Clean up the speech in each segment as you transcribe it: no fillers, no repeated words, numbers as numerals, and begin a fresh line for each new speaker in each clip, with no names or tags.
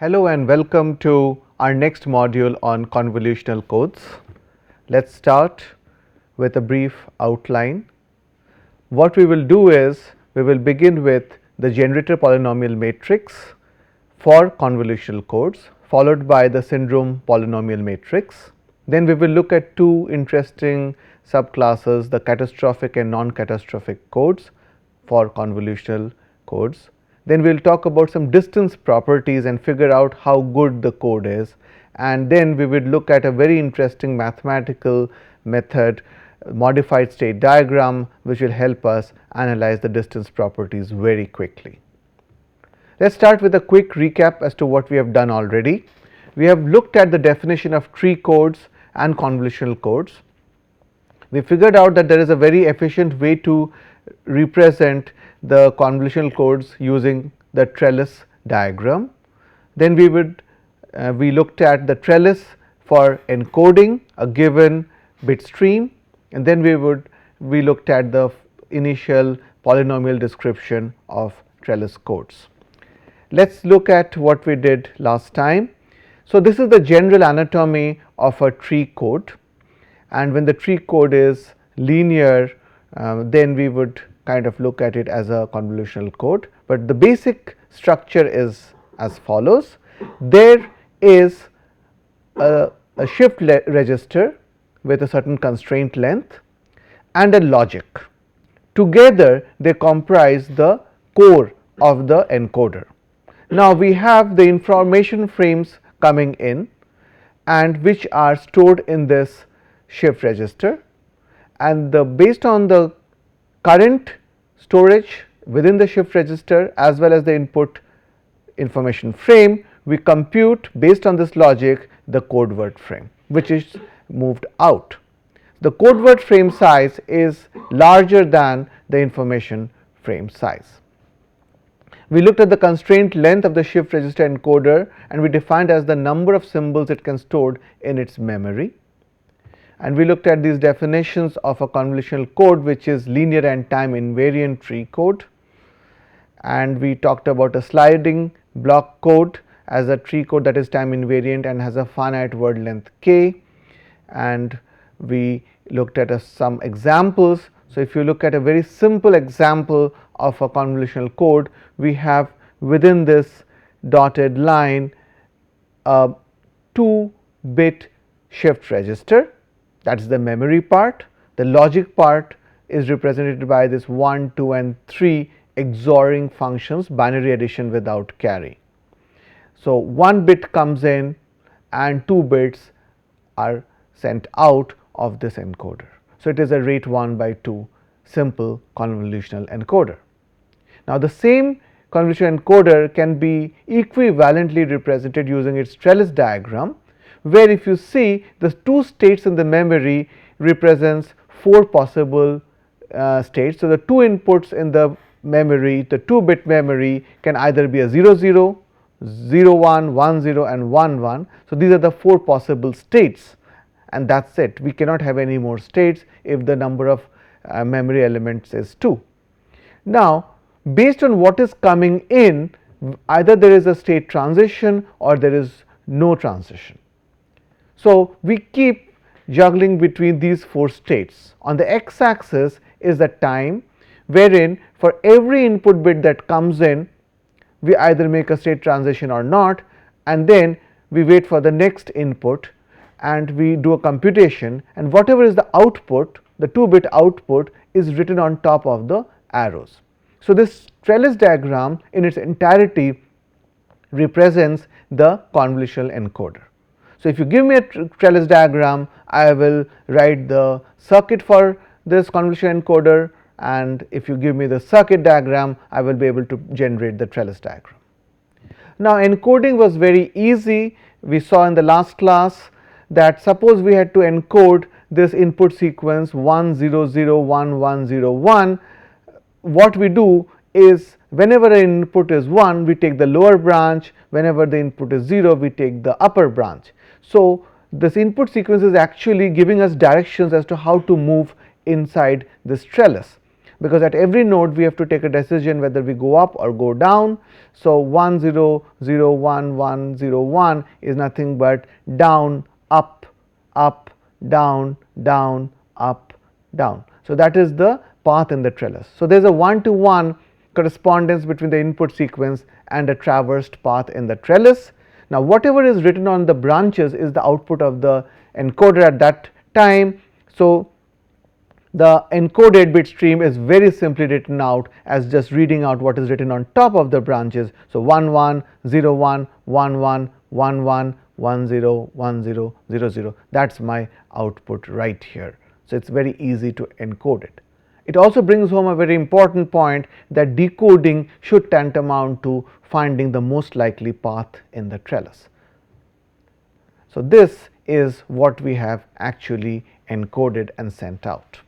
Hello and welcome to our next module on convolutional codes. Let's start with a brief outline. What we will do is we will begin with the generator polynomial matrix for convolutional codes, followed by the syndrome polynomial matrix. Then we will look at two interesting subclasses, the catastrophic and non-catastrophic codes for convolutional codes. Then we will talk about some distance properties and figure out how good the code is, and then we will look at a very interesting mathematical method, modified state diagram, which will help us analyze the distance properties very quickly. Let us start with a quick recap as to what we have done already. We have looked at the definition of tree codes and convolutional codes. We figured out that there is a very efficient way to represent the convolutional codes using the trellis diagram. Then we looked at the trellis for encoding a given bit stream, and then we looked at the initial polynomial description of trellis codes. Let us look at what we did last time. So, this is the general anatomy of a tree code, and when the tree code is linear, then we would kind of look at it as a convolutional code, but the basic structure is as follows. There is a shift register with a certain constraint length and a logic. Together they comprise the core of the encoder. Now, we have the information frames coming in and which are stored in this shift register, and based on the current storage within the shift register as well as the input information frame, we compute based on this logic the code word frame which is moved out. The code word frame size is larger than the information frame size. We looked at the constraint length of the shift register encoder, and we defined as the number of symbols it can store in its memory. And we looked at these definitions of a convolutional code, which is linear and time invariant tree code, and we talked about a sliding block code as a tree code that is time invariant and has a finite word length k, and we looked at some examples. So, if you look at a very simple example of a convolutional code, we have within this dotted line a 2-bit shift register, that is the memory part. The logic part is represented by this 1, 2 and 3 XORing functions, binary addition without carry. So, 1 bit comes in and 2 bits are sent out of this encoder. So, it is a rate 1 by 2 simple convolutional encoder. Now, the same convolutional encoder can be equivalently represented using its trellis diagram, where if you see the 2 states in the memory represents 4 possible states. So, the 2 inputs in the memory, the 2-bit memory, can either be a 0 0, 0 1, 1 0 and 1 1. So, these are the 4 possible states, and that is it. We cannot have any more states if the number of memory elements is 2. Now, based on what is coming in, either there is a state transition or there is no transition. So, we keep juggling between these 4 states. On the x axis is the time, wherein for every input bit that comes in, we either make a state transition or not, and then we wait for the next input and we do a computation, and whatever is the output, the 2-bit output is written on top of the arrows. So, this trellis diagram in its entirety represents the convolutional encoder. So, if you give me a trellis diagram, I will write the circuit for this convolutional encoder, and if you give me the circuit diagram, I will be able to generate the trellis diagram. Now, encoding was very easy. We saw in the last class that suppose we had to encode this input sequence 1 0 0 1 1 0 1, what we do is whenever an input is 1, we take the lower branch, whenever the input is 0, we take the upper branch. So, this input sequence is actually giving us directions as to how to move inside this trellis. because at every node we have to take a decision whether we go up or go down. So 1 0 0 1 1 0 1 is nothing but down, up, up, down, down, up, down. So that is the path in the trellis. So there is a 1-to-1 correspondence between the input sequence and a traversed path in the trellis. Now whatever is written on the branches is the output of the encoder at that time. So the encoded bit stream is very simply written out as just reading out what is written on top of the branches. So 1 1 0 1 1 1 1 1 1 0 1 0 0 0, that is my output right here. So it is very easy to encode it. It also brings home a very important point that decoding should tantamount to finding the most likely path in the trellis. So this is what we have actually encoded and sent out.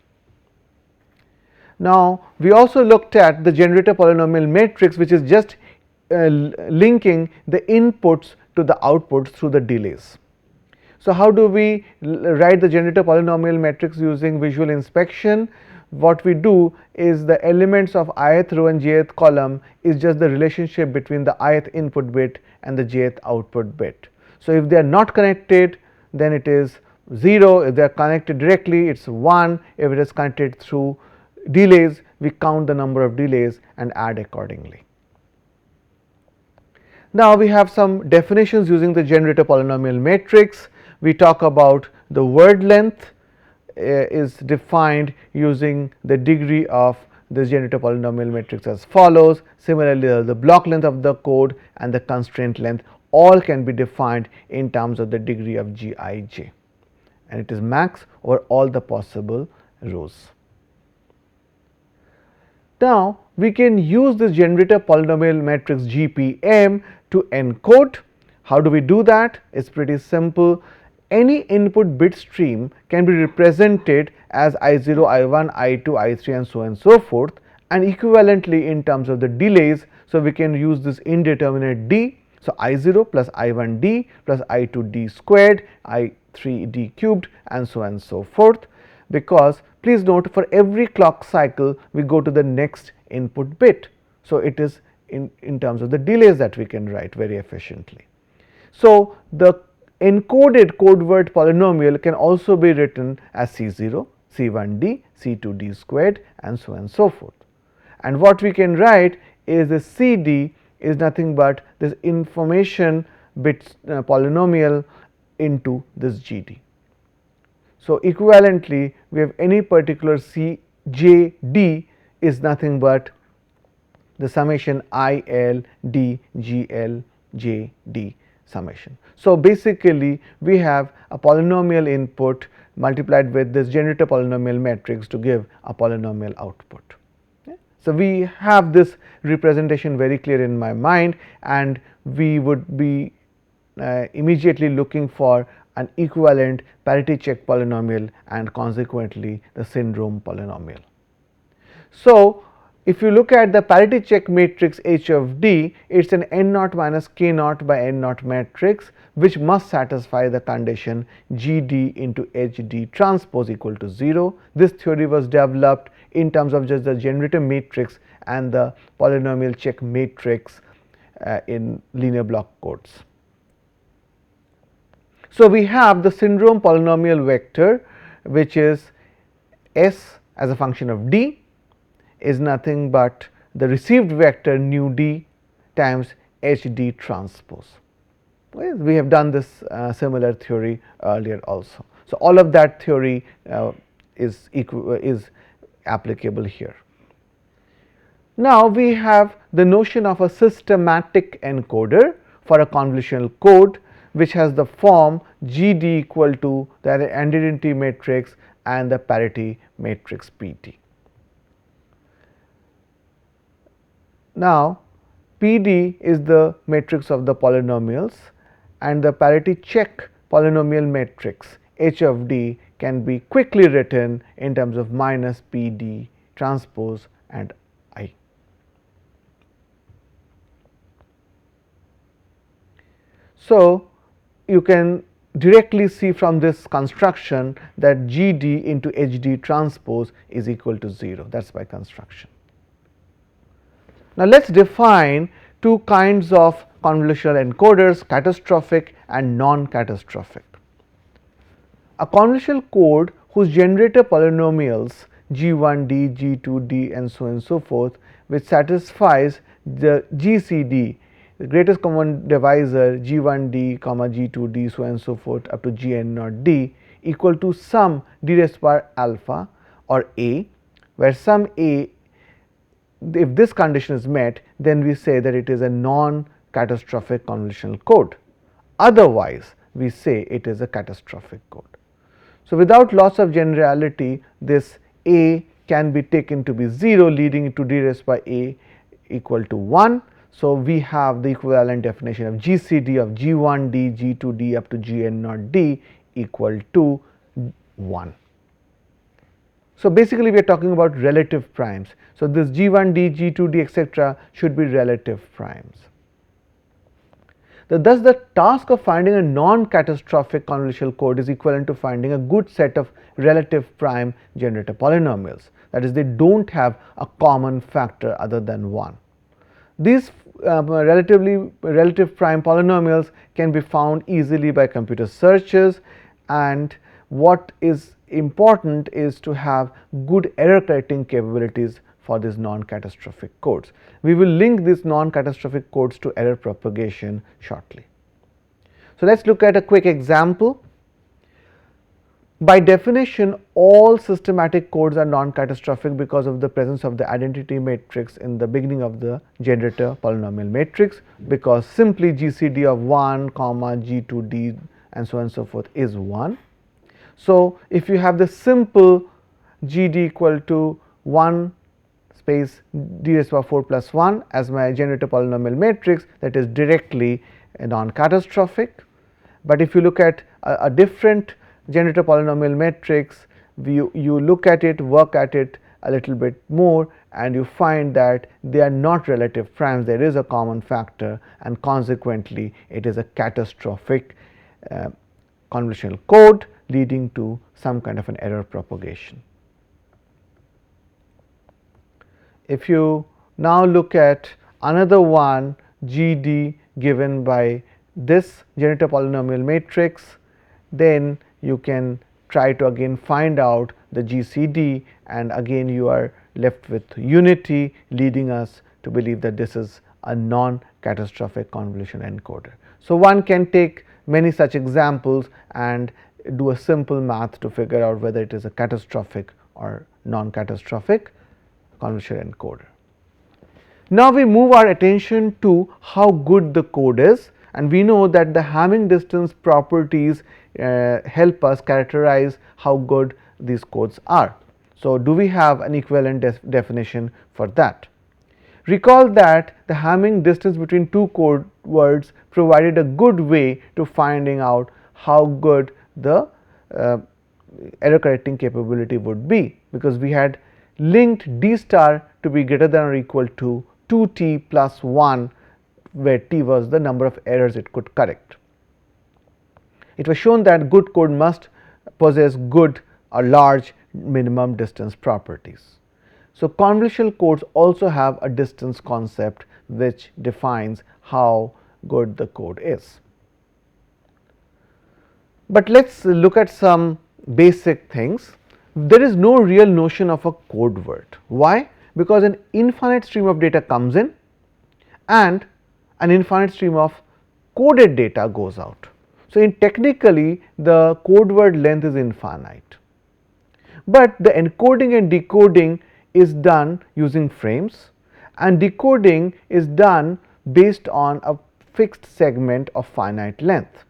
Now we also looked at the generator polynomial matrix, which is just linking the inputs to the outputs through the delays. So how do we write the generator polynomial matrix using visual inspection? What we do is the elements of ith row and jth column is just the relationship between the ith input bit and the jth output bit. So if they are not connected, then it is 0. If they are connected directly, it is 1. If it is connected through delays, we count the number of delays and add accordingly. Now we have some definitions using the generator polynomial matrix. We talk about the word length is defined using the degree of the generator polynomial matrix as follows. Similarly, the block length of the code and the constraint length all can be defined in terms of the degree of Gij, and it is max over all the possible rows. Now we can use this generator polynomial matrix GPM to encode. How do we do that? It is pretty simple. Any input bit stream can be represented as I0, I1, I2, I3 and so forth, and equivalently in terms of the delays. So we can use this indeterminate d. So I0 plus I1 d plus I2 d squared, I3 d cubed and so forth, because please note, for every clock cycle we go to the next input bit. So it is in terms of the delays that we can write very efficiently. So the encoded code word polynomial can also be written as C0, C1d, C2d squared and so forth. And what we can write is the CD is nothing but this information bit polynomial into this GD. So equivalently, we have any particular CJD is nothing but the summation IL D GL JD summation. So basically, we have a polynomial input multiplied with this generator polynomial matrix to give a polynomial output. So we have this representation very clear in my mind, and we would be immediately looking for an equivalent parity check polynomial and consequently the syndrome polynomial. So if you look at the parity check matrix H of D, it is an n naught minus k naught by n naught matrix which must satisfy the condition GD into HD transpose equal to 0. This theory was developed in terms of just the generator matrix and the polynomial check matrix in linear block codes. So we have the syndrome polynomial vector, which is S as a function of D is nothing but the received vector nu D times HD transpose. Well, we have done this similar theory earlier also. So all of that theory is applicable here. Now we have the notion of a systematic encoder for a convolutional code, which has the form GD equal to the identity matrix and the parity matrix PT. Now PD is the matrix of the polynomials, and the parity check polynomial matrix H of D can be quickly written in terms of minus PD transpose and I. So you can directly see from this construction that GD into HD transpose is equal to 0. That is by construction. Now, let us define two kinds of convolutional encoders, catastrophic and non-catastrophic. A convolutional code whose generator polynomials G1D, G2D and so on and so forth, which satisfies the GCD, the greatest common divisor G1D, G2D, so on and so forth up to Gn naught D equal to some d raised to power alpha or A, where some A, if this condition is met, then we say that it is a non-catastrophic convolutional code. Otherwise, we say it is a catastrophic code. So, without loss of generality, this A can be taken to be 0, leading to d raised by A equal to 1. So, we have the equivalent definition of GCD of G1D, G2D up to Gn naught D equal to 1. So, basically we are talking about relative primes. So, this G1D, G2D etc. should be relative primes. Thus, the task of finding a non-catastrophic convolutional code is equivalent to finding a good set of relative prime generator polynomials, that is, they do not have a common factor other than 1. These relative prime polynomials can be found easily by computer searches, and what is important is to have good error correcting capabilities for these non-catastrophic codes. We will link these non-catastrophic codes to error propagation shortly. So, let us look at a quick example. By definition, all systematic codes are non-catastrophic because of the presence of the identity matrix in the beginning of the generator polynomial matrix, because simply GCD of 1, G2D and so on and so forth is 1. So, if you have the simple GD equal to 1 space d raised to power 4 plus 1 as my generator polynomial matrix, that is directly non-catastrophic. But if you look at a different generator polynomial matrix, you look at it, work at it a little bit more, and you find that they are not relative primes, there is a common factor, and consequently it is a catastrophic convolutional code leading to some kind of an error propagation. If you now look at another one, GD given by this generator polynomial matrix, then you can try to again find out the GCD, and again you are left with unity, leading us to believe that this is a non-catastrophic convolution encoder. So, one can take many such examples and do a simple math to figure out whether it is a catastrophic or non-catastrophic convolution encoder. Now, we move our attention to how good the code is, and we know that the Hamming distance properties help us characterize how good these codes are. So, do we have an equivalent definition for that? Recall that the Hamming distance between two code words provided a good way to finding out how good the error correcting capability would be, because we had linked d star to be greater than or equal to 2t plus 1, where t was the number of errors it could correct. It was shown that good code must possess good or large minimum distance properties. So, convolutional codes also have a distance concept which defines how good the code is. But let us look at some basic things. There is no real notion of a code word. Why? Because an infinite stream of data comes in and an infinite stream of coded data goes out. So, technically the code word length is infinite, but the encoding and decoding is done using frames, and decoding is done based on a fixed segment of finite length.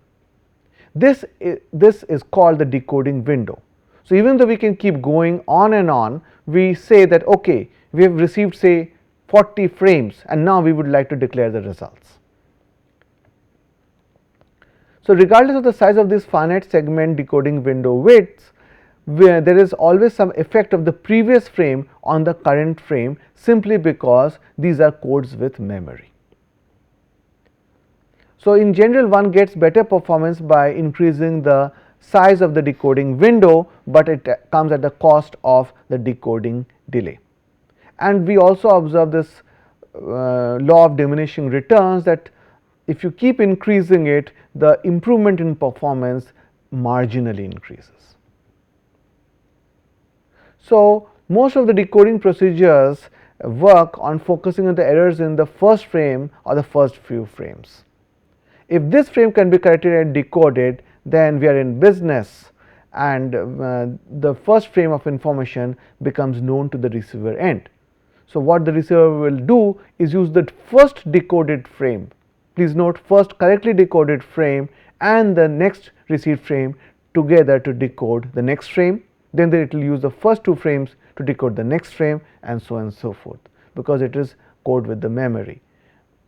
This is called the decoding window. So, even though we can keep going on and on, we say that okay, we have received say 40 frames and now we would like to declare the results. So, regardless of the size of this finite segment decoding window widths, where there is always some effect of the previous frame on the current frame, simply because these are codes with memory. So, in general one gets better performance by increasing the size of the decoding window, but it comes at the cost of the decoding delay. And we also observe this law of diminishing returns, that if you keep increasing it, the improvement in performance marginally increases. So, most of the decoding procedures work on focusing on the errors in the first frame or the first few frames. If this frame can be corrected and decoded, then we are in business, and the first frame of information becomes known to the receiver end. So, what the receiver will do is use the first decoded frame. Please note, first correctly decoded frame and the next received frame together to decode the next frame. Then it will use the first two frames to decode the next frame, and so on and so forth, because it is code with the memory.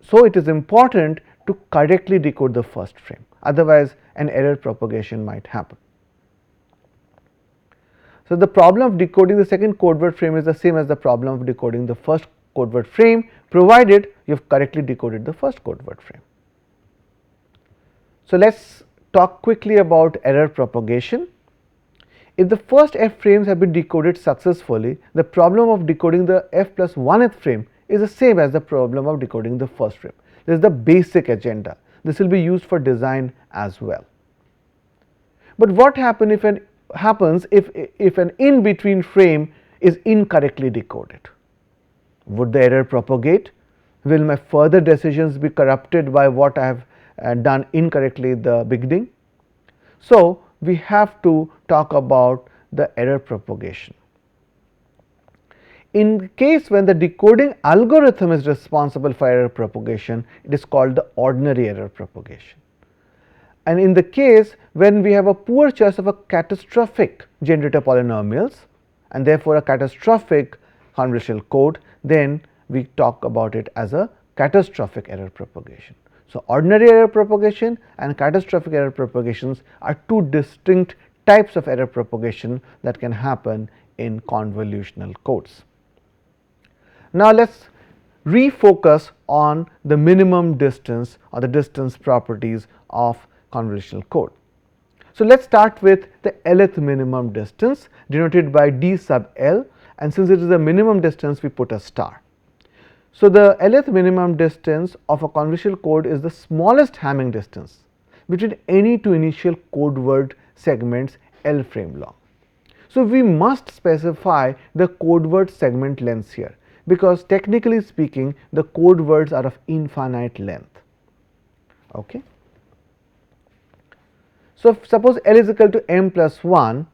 So, it is important to correctly decode the first frame, otherwise an error propagation might happen. So, the problem of decoding the second code word frame is the same as the problem of decoding the first code word frame, provided you have correctly decoded the first code word frame. So, let us talk quickly about error propagation. If the first f frames have been decoded successfully, the problem of decoding the f plus 1th frame is the same as the problem of decoding the first frame. This is the basic agenda. This will be used for design as well. But what happens if an in between frame is incorrectly decoded? Would the error propagate? Will my further decisions be corrupted by what I have done incorrectly at the beginning? So, we have to talk about the error propagation. In case when the decoding algorithm is responsible for error propagation, it is called the ordinary error propagation. And in the case when we have a poor choice of a catastrophic generator polynomials, and therefore a catastrophic convolutional code, then we talk about it as a catastrophic error propagation. So, ordinary error propagation and catastrophic error propagations are two distinct types of error propagation that can happen in convolutional codes. Now, let us refocus on the minimum distance or the distance properties of convolutional code. So, let us start with the lth minimum distance denoted by d sub l, and since it is a minimum distance we put a star. So, the lth minimum distance of a convolutional code is the smallest Hamming distance between any two initial code word segments L frame long. So, we must specify the code word segment lengths here, because technically speaking the code words are of infinite length. Okay. So, suppose L is equal to m plus 1,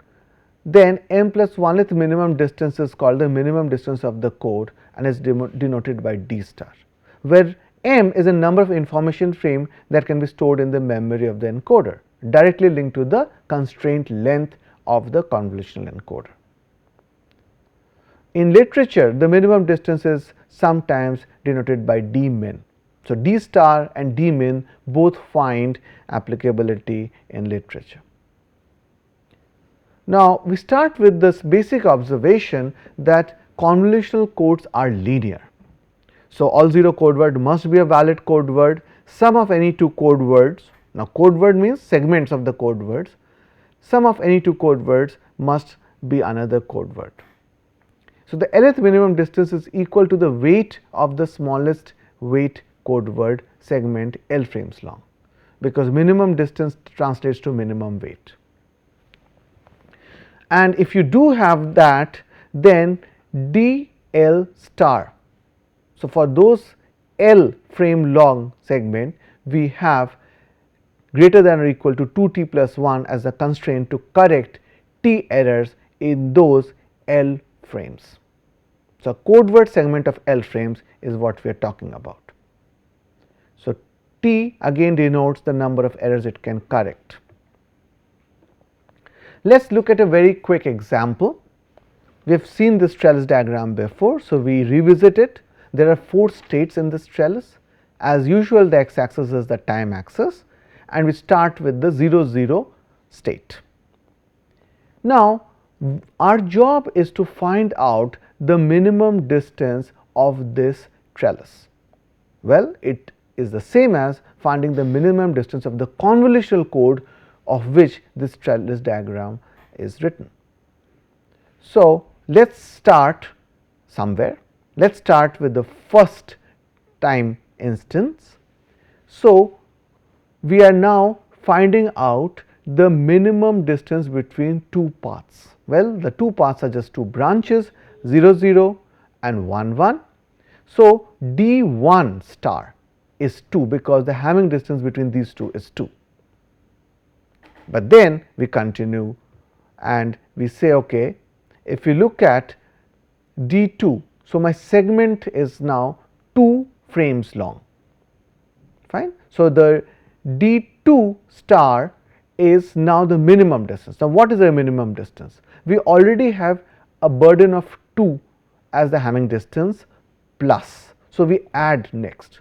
then m plus 1th minimum distance is called the minimum distance of the code and is denoted by d star, where m is a number of information frame that can be stored in the memory of the encoder, directly linked to the constraint length of the convolutional encoder. In literature, the minimum distance is sometimes denoted by d min. So, d star and d min both find applicability in literature. Now, we start with this basic observation that convolutional codes are linear. So, all 0 code word must be a valid code word, sum of any two code words. Now, code word means segments of the code words, sum of any two code words must be another code word. So, the lth minimum distance is equal to the weight of the smallest weight code word segment L frames long, because minimum distance translates to minimum weight. And if you do have that, then d L star. So, for those L frame long segment, we have greater than or equal to 2t plus 1 as a constraint to correct t errors in those L frames. So, code word segment of L frames is what we are talking about. So, t again denotes the number of errors it can correct. Let us look at a very quick example. We have seen this trellis diagram before, so we revisit it. There are 4 states in this trellis. As usual, the x axis is the time axis, and we start with the 0 0 state. Now, our job is to find out the minimum distance of this trellis. Well, it is the same as finding the minimum distance of the convolutional code of which this Trellis diagram is written. So, let us start somewhere. Let us start with the first time instance. So, we are now finding out the minimum distance between two paths. Well, the two paths are just two branches 0 0 and 1 1. So, d 1 star is 2 because the Hamming distance between these two is 2. But then we continue and we say, okay, if you look at d 2, so my segment is now 2 frames long, fine. So, the d 2 star is now the minimum distance. Now, what is the minimum distance? We already have a burden of 2 as the Hamming distance plus. So, we add next.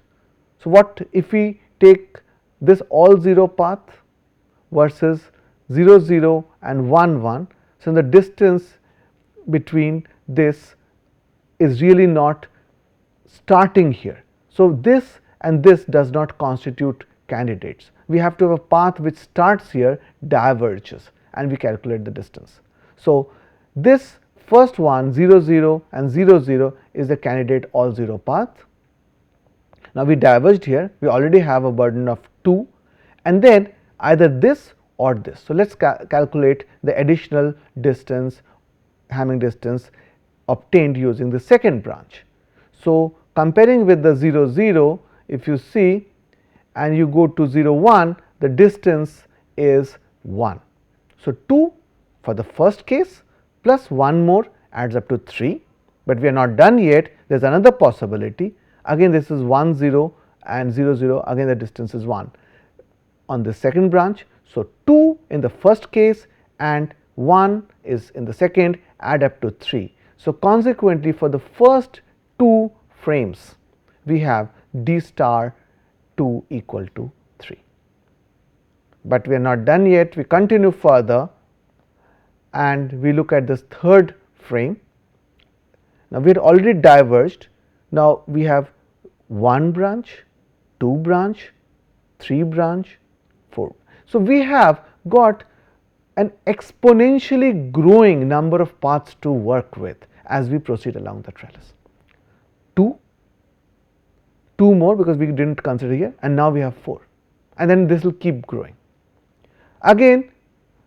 So, what if we take this all 0 path versus 0 0 and 1 1. So, the distance between this is really not starting here. So, this and this does not constitute candidates. We have to have a path which starts here, diverges, and we calculate the distance. So, this first one 0 0 and 0 0 is the candidate all 0 path. Now, we diverged here, we already have a burden of 2 and then either this or this. So, let us calculate the additional distance, Hamming distance obtained using the second branch. So, comparing with the 0 0, if you see and you go to 0 1, the distance is 1. So, 2 for the first case plus 1 more adds up to 3, but we are not done yet. There is another possibility, again this is 1 0 and 0 0, again the distance is 1 on the second branch. So, 2 in the first case and 1 is in the second, add up to 3. So, consequently for the first 2 frames we have d star 2 equal to 3, but we are not done yet. We continue further and we look at this third frame. Now, we had already diverged. Now, we have 1 branch, 2 branch, 3 branch, 4. So, we have got an exponentially growing number of paths to work with as we proceed along the trellis. 2 more because we did not consider here, and now we have 4, and then this will keep growing. Again,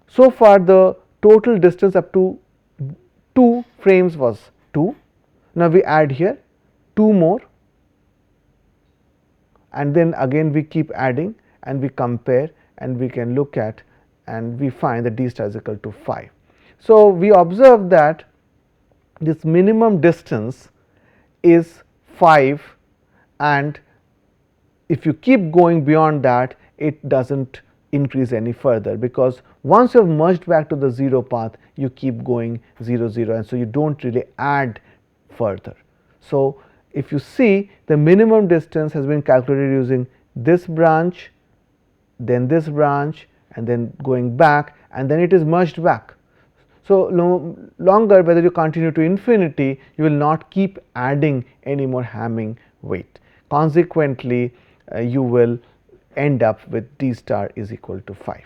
so far the total distance up to 2 frames was 2. Now, we add here 2 more and then again we keep adding and we compare and we can look at and we find that d star is equal to 5. So, we observe that this minimum distance is 5, and if you keep going beyond that it does not increase any further, because once you have merged back to the 0 path you keep going 0 0, and so you do not really add further. So, if you see the minimum distance has been calculated using this branch, then this branch, and then going back, and then it is merged back. So, no longer whether you continue to infinity, you will not keep adding any more Hamming weight. Consequently, you will end up with d star is equal to 5.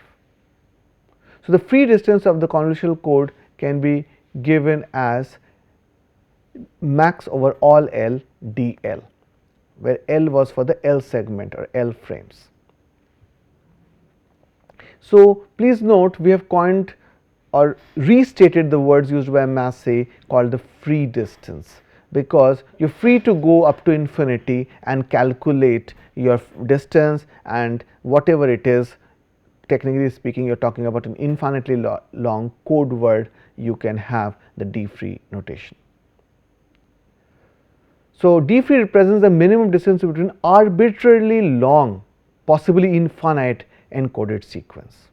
So, the free distance of the convolutional code can be given as max over all L d L, where L was for the L segment or L frames. So, please note we have coined or restated the words used by Massey called the free distance, because you are free to go up to infinity and calculate your distance, and whatever it is, technically speaking you are talking about an infinitely long code word, you can have the d free notation. So, d free represents the minimum distance between arbitrarily long, possibly infinite encoded sequence.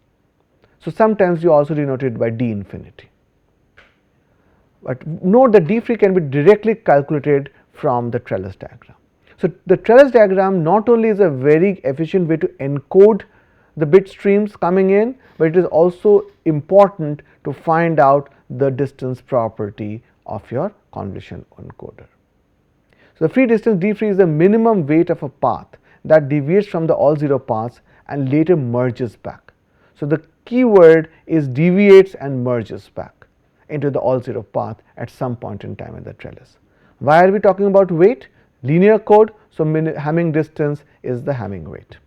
So, sometimes you also denote it by d infinity, but note that d free can be directly calculated from the Trellis diagram. So, the Trellis diagram not only is a very efficient way to encode the bit streams coming in, but it is also important to find out the distance property of your convolution encoder. So, the free distance d free is the minimum weight of a path that deviates from the all 0 paths and later merges back. So, the keyword is deviates and merges back into the all 0 path at some point in time in the trellis. Why are we talking about weight? Linear code, so Hamming distance is the Hamming weight.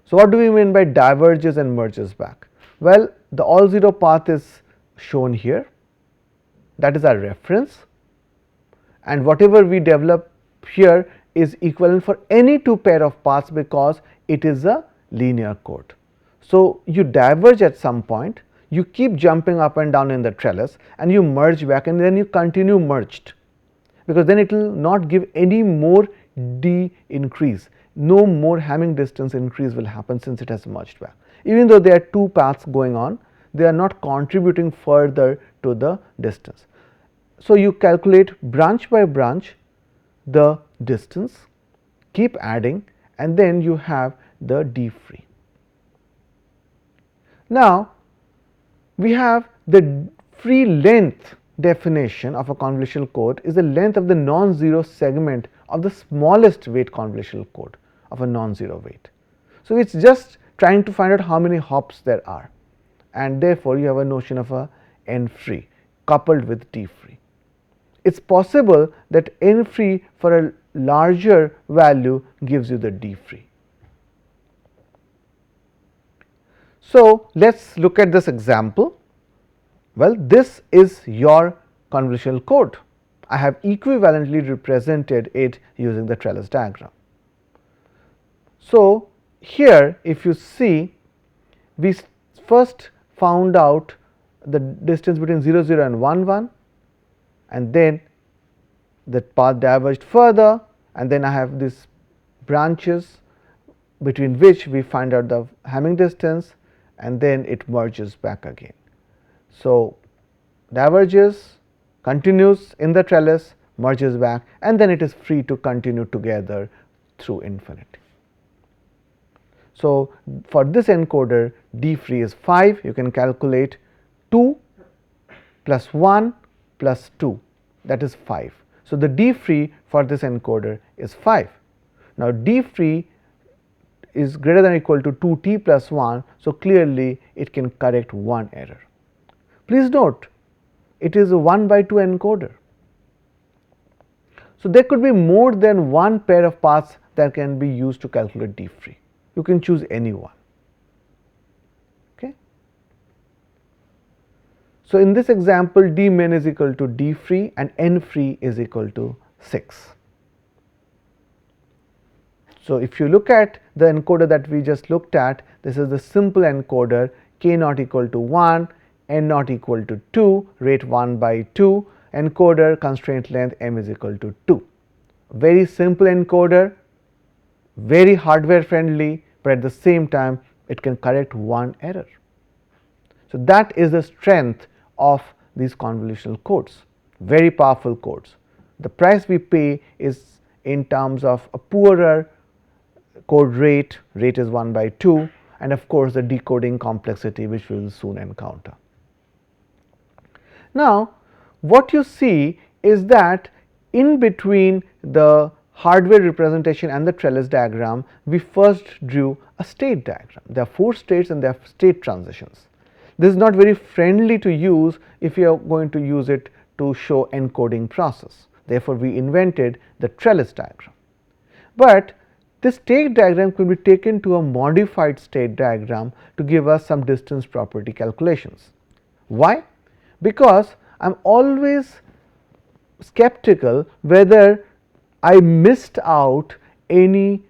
So, what do we mean by diverges and merges back? Well, the all 0 path is shown here, that is our reference, and whatever we develop here is equivalent for any two pair of paths because it is a linear code. So, you diverge at some point, you keep jumping up and down in the trellis and you merge back and then you continue merged, because then it will not give any more d increase, no more Hamming distance increase will happen since it has merged back. Even though there are two paths going on, they are not contributing further to the distance. So, you calculate branch by branch the distance, keep adding, and then you have the d free. Now, we have the free length definition of a convolutional code is the length of the non-zero segment of the smallest weight convolutional code of a non-zero weight. So, it is just trying to find out how many hops there are, and therefore, you have a notion of a n free coupled with d free. It is possible that n free for a larger value gives you the d free. So, let us look at this example. Well, this is your convolutional code. I have equivalently represented it using the Trellis diagram. So, here if you see, we first found out the distance between 0 0 and 1 1, and then the path diverged further, and then I have these branches between which we find out the Hamming distance, and then it merges back again. So, diverges, continues in the trellis, merges back, and then it is free to continue together through infinity. So, for this encoder d free is 5, you can calculate 2 plus 1 plus 2, that is 5. So, the d free for this encoder is 5. Now, d free is greater than or equal to 2t plus 1. So, clearly it can correct one error. Please note, it is a 1 by 2 encoder. So, there could be more than one pair of paths that can be used to calculate d free. You can choose any one. Okay. So, in this example, d min is equal to d free and n free is equal to 6. So, if you look at the encoder that we just looked at, this is the simple encoder k not equal to 1, n not equal to 2, rate 1 by 2, encoder constraint length m is equal to 2. Very simple encoder, very hardware friendly, but at the same time it can correct one error. So, that is the strength of these convolutional codes, very powerful codes. The price we pay is in terms of a poorer code rate is 1 by 2, and of course, the decoding complexity which we will soon encounter. Now, what you see is that in between the hardware representation and the Trellis diagram, we first drew a state diagram. There are 4 states and there are state transitions. This is not very friendly to use if you are going to use it to show encoding process. Therefore, we invented the Trellis diagram. But this state diagram could be taken to a modified state diagram to give us some distance property calculations. Why? Because I am always skeptical whether I missed out any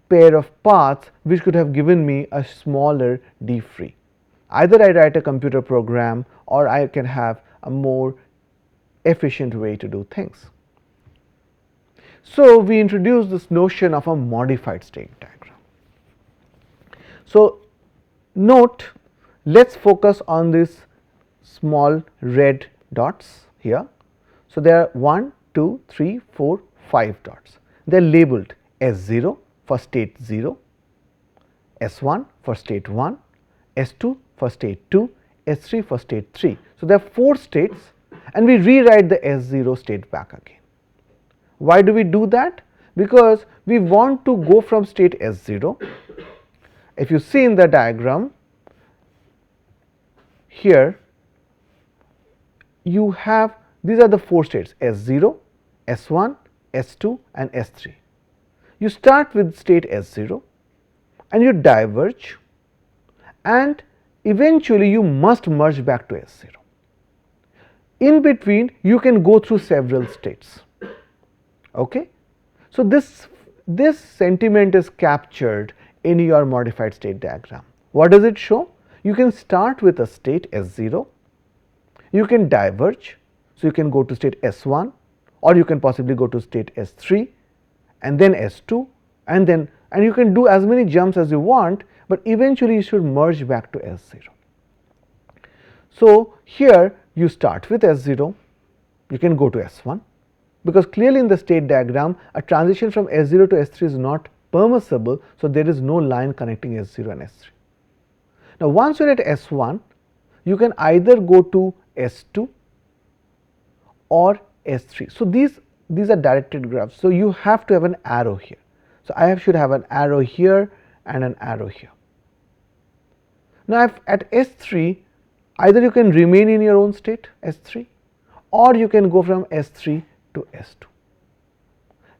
pair of paths which could have given me a smaller d free. Either I write a computer program or I can have a more efficient way to do things. So, we introduced this notion of a modified state diagram. So, note, let us focus on these small red dots here. So, there are 1, 2, 3, 4, 5 dots. They are labeled S0 for state 0, S1 for state 1, S2 for state 2, S3 for state 3. So, there are 4 states and we rewrite the S0 state back again. Why do we do that? because we want to go from state S0. If you see in the diagram here, you have these are the 4 states S0, S1, S2 and S3. You start with state S0 and you diverge, and eventually you must merge back to S0. In between you can go through several states. Okay? So, this sentiment is captured in your modified state diagram. What does it show? You can start with a state S0, you can diverge. So, you can go to state S1 or you can possibly go to state S3 and then S2 and you can do as many jumps as you want, but eventually you should merge back to S0. So, here you start with S0, you can go to S1, because clearly in the state diagram a transition from S0 to S3 is not permissible. So, there is no line connecting S0 and S3. Now, once you are at S1, you can either go to S2 or S3. So, these are directed graphs. So, you have to have an arrow here. So, I should have an arrow here and an arrow here. Now, if at S3, either you can remain in your own state S3 or you can go from S3 to S2.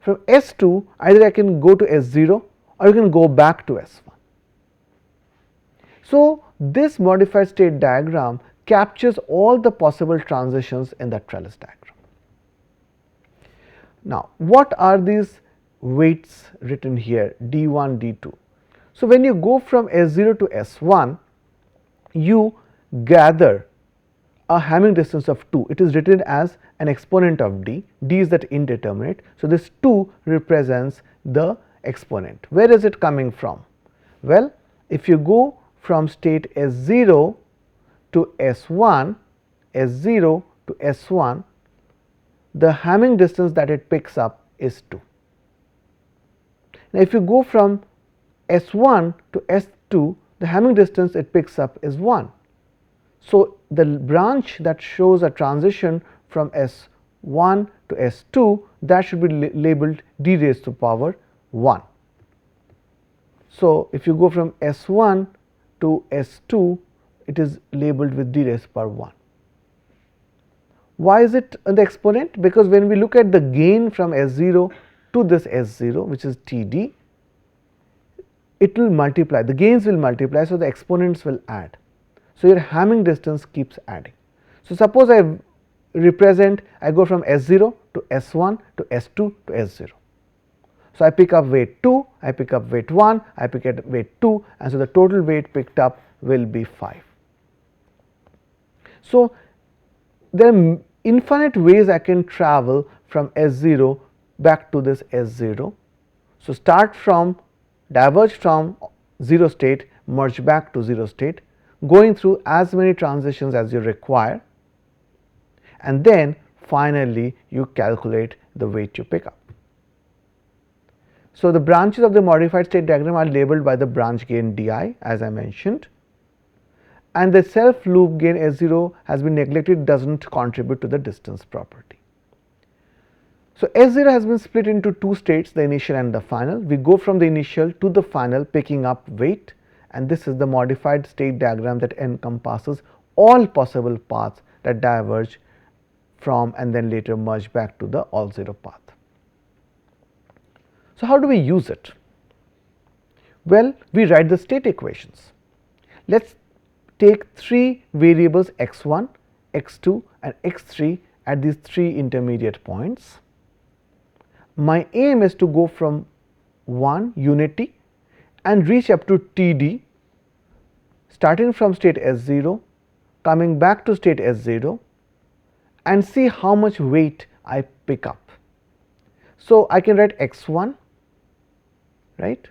From S2, either I can go to S0 or you can go back to S1. So, this modified state diagram captures all the possible transitions in the trellis diagram. Now, what are these weights written here D1, D2? So, when you go from S0 to S1, you gather a Hamming distance of 2. It is written as an exponent of d, d is that indeterminate. So, this 2 represents the exponent. Where is it coming from? Well, if you go from state S0 to S1, S0 to S1, the Hamming distance that it picks up is 2. Now, if you go from S1 to S2, the Hamming distance it picks up is 1. So, the branch that shows a transition from S1 to S2, that should be labeled d raised to power 1. So, if you go from S1 to S2, it is labeled with d raised to power 1. Why is it the exponent? Because when we look at the gain from S0 to this S0, which is Td, it will multiply, the gains will multiply, so the exponents will add. So, your Hamming distance keeps adding. So, suppose I represent, I go from S0 to S1 to S2 to S0. So, I pick up weight 2, I pick up weight 1, I pick up weight 2, and so the total weight picked up will be 5. So, there are infinite ways I can travel from S0 back to this S0. So, start from, diverge from 0 state, merge back to 0 state, going through as many transitions as you require, and then finally you calculate the weight you pick up. So, the branches of the modified state diagram are labeled by the branch gain di, as I mentioned, and the self loop gain S0 has been neglected, does not contribute to the distance property. So, S0 has been split into 2 states, the initial and the final. We go from the initial to the final picking up weight, and this is the modified state diagram that encompasses all possible paths that diverge from and then later merge back to the all 0 path. So, how do we use it? Well, we write the state equations. Let us take 3 variables x1, x2 and x3 at these 3 intermediate points. My aim is to go from 1 unity and reach up to Td, starting from state S0, coming back to state S0 and see how much weight I pick up. So, I can write x1 right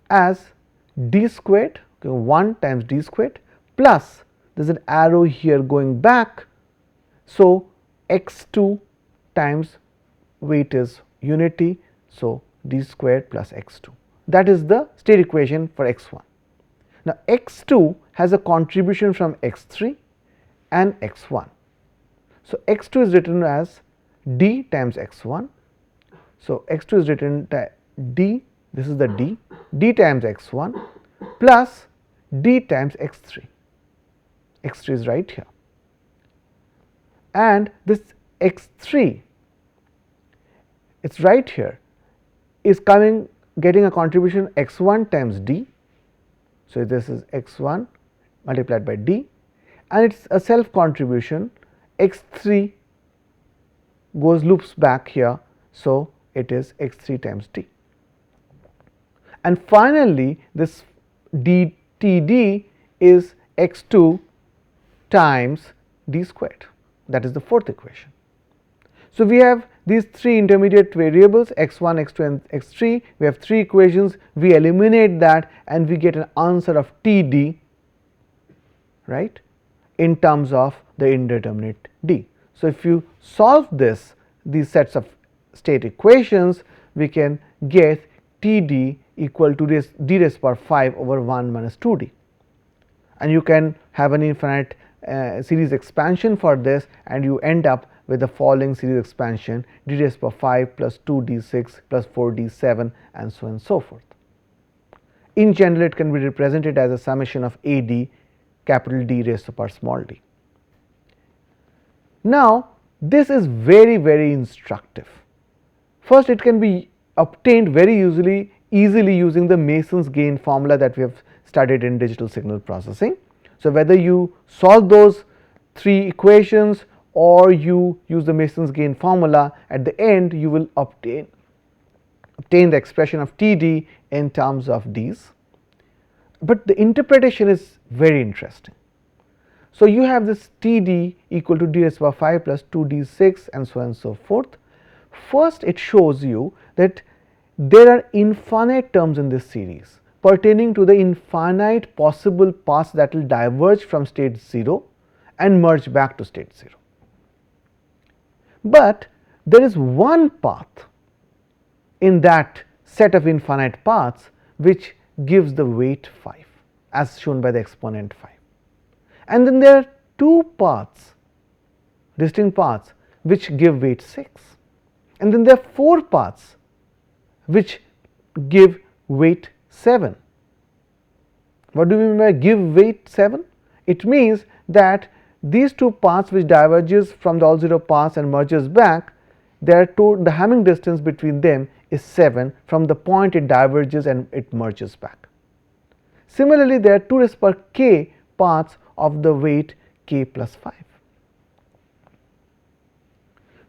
as d squared, 1 times d squared, plus there is an arrow here going back. So, x2 times weight is unity. So, d squared plus x2, that is the state equation for x1. Now, x2 has a contribution from x3 and x1. So, x2 is written as d times x1 So, x2 is written d, this is the d times x1 plus d times x3, x3 is right here, and this x3, it is right here, is getting a contribution x1 times d. So, this is x1 multiplied by d, and it is a self contribution, x3 loops back here. So, it is x3 times d, and finally, this dTd is x2 times d squared, that is the fourth equation. So, we have these three intermediate variables x1, x2 and x3, we have three equations, we eliminate that and we get an answer of Td, right, in terms of the indeterminate d. So, if you solve these sets of state equations, we can get Td equal to d raised to power 5 over 1 minus 2d, and you can have an infinite series expansion for this, and you end up with the following series expansion: d raised to power 5 plus 2d6 plus 4d7 and so on and so forth. In general, it can be represented as a summation of ad capital D raised to power small d. Now, this is very instructive. First, it can be obtained very easily using the Mason's gain formula that we have studied in digital signal processing. So, whether you solve those three equations or you use the Mason's gain formula, at the end you will obtain the expression of Td in terms of these, but the interpretation is very interesting. So, you have this Td equal to d raised to power 5 plus 2d6 and so on and so forth. First, it shows you that there are infinite terms in this series pertaining to the infinite possible paths that will diverge from state 0 and merge back to state 0. But there is one path in that set of infinite paths which gives the weight 5 as shown by the exponent 5, and then there are two paths, distinct paths, which give weight 6, and then there are four paths which give weight 7. What do we mean by give weight 7? It means that these two paths which diverges from the all 0 paths and merges back, the Hamming distance between them is 7 from the point it diverges and it merges back. Similarly, there are 2 raised to power k paths of the weight k plus 5.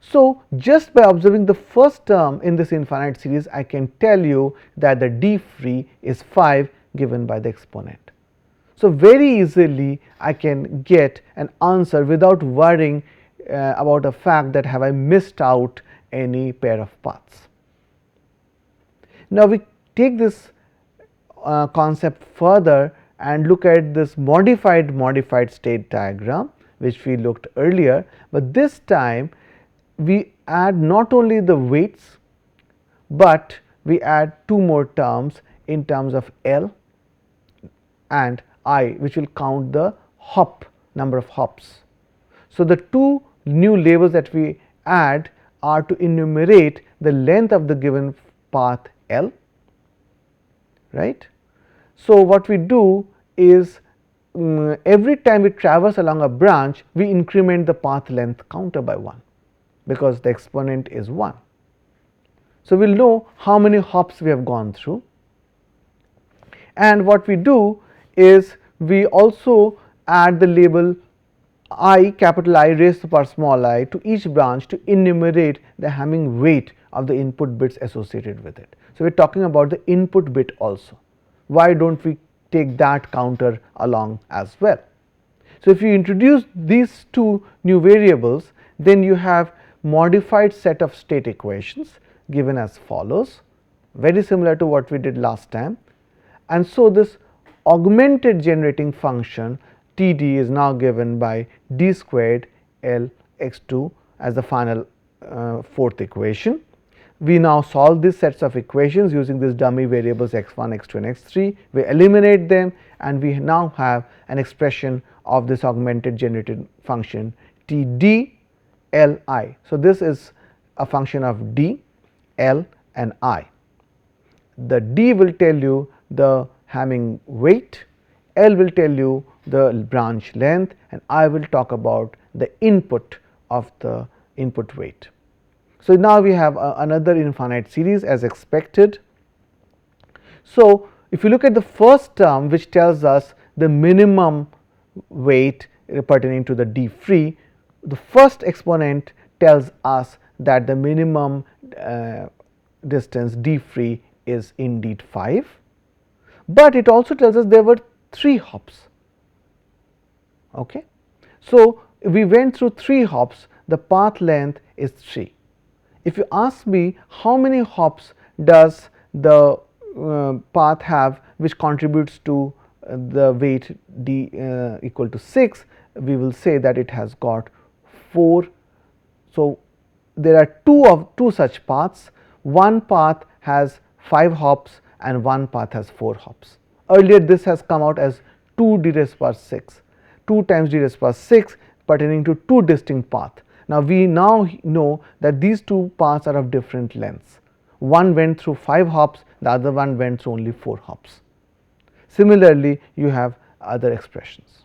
So, just by observing the first term in this infinite series, I can tell you that the d free is 5 given by the exponent. So, very easily I can get an answer without worrying about the fact that have I missed out any pair of paths. Now, we take this concept further and look at this modified state diagram which we looked earlier, but this time we add not only the weights, but we add two more terms in terms of L and I, which will count the number of hops. So, the two new labels that we add are to enumerate the length of the given path L, right. So, what we do is every time we traverse along a branch, we increment the path length counter by 1, because the exponent is 1. So, we will know how many hops we have gone through, and what we do is we also add the label I, capital I raised to the power small I, to each branch to enumerate the Hamming weight of the input bits associated with it. So, we are talking about the input bit also. Why do not we take that counter along as well? So, if you introduce these two new variables, then you have modified set of state equations given as follows, very similar to what we did last time. And so, this augmented generating function Td is now given by d squared L x2 as the final fourth equation. We now solve these sets of equations using these dummy variables x1, x2 and x3. We eliminate them and we now have an expression of this augmented generated function Td Li. So, this is a function of d L and I. The D will tell you the Hamming weight, L will tell you the branch length, and I will talk about the input of the input weight. So, now we have another infinite series as expected. So, if you look at the first term, which tells us the minimum weight pertaining to the D free, the first exponent tells us that the minimum distance D free is indeed 5, but it also tells us there were 3 hops. Okay. So, we went through 3 hops, the path length is 3. If you ask me how many hops does the path have which contributes to the weight D equal to 6, we will say that it has got 4. So, there are two such paths. One path has 5 hops and one path has 4 hops. Earlier this has come out as 2 d raised power 6, 2 times d raised power 6 pertaining to 2 distinct paths. Now, we now know that these 2 paths are of different lengths. One went through 5 hops, the other one went through only 4 hops. Similarly, you have other expressions.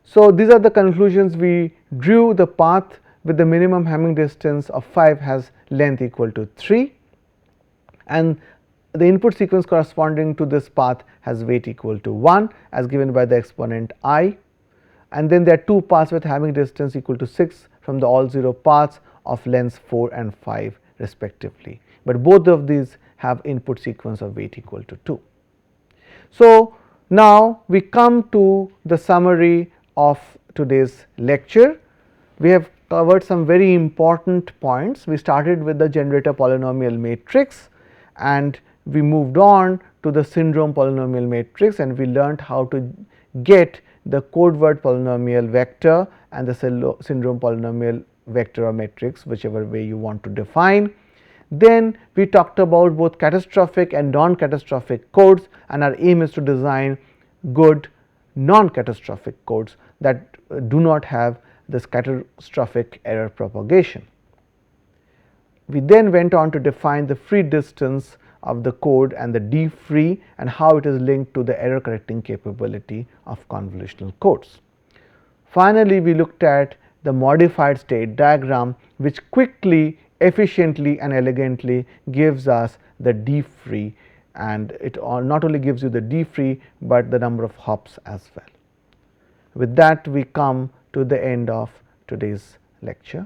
So, these are the conclusions we drew. The path with the minimum Hamming distance of 5 has length equal to 3, and the input sequence corresponding to this path has weight equal to 1 as given by the exponent I, and then there are 2 paths with Hamming distance equal to 6 from the all 0 paths of lengths 4 and 5 respectively, but both of these have input sequence of weight equal to 2. So, now we come to the summary of today's lecture. We have covered some very important points. We started with the generator polynomial matrix and we moved on to the syndrome polynomial matrix, and we learned how to get the code word polynomial vector and the syndrome polynomial vector or matrix, whichever way you want to define. Then we talked about both catastrophic and non-catastrophic codes, and our aim is to design good non-catastrophic codes that do not have this catastrophic error propagation. We then went on to define the free distance of the code and the D free and how it is linked to the error correcting capability of convolutional codes. Finally, we looked at the modified state diagram, which quickly, efficiently and elegantly gives us the D free, and it not only gives you the D free, but the number of hops as well. With that, we come to the end of today's lecture.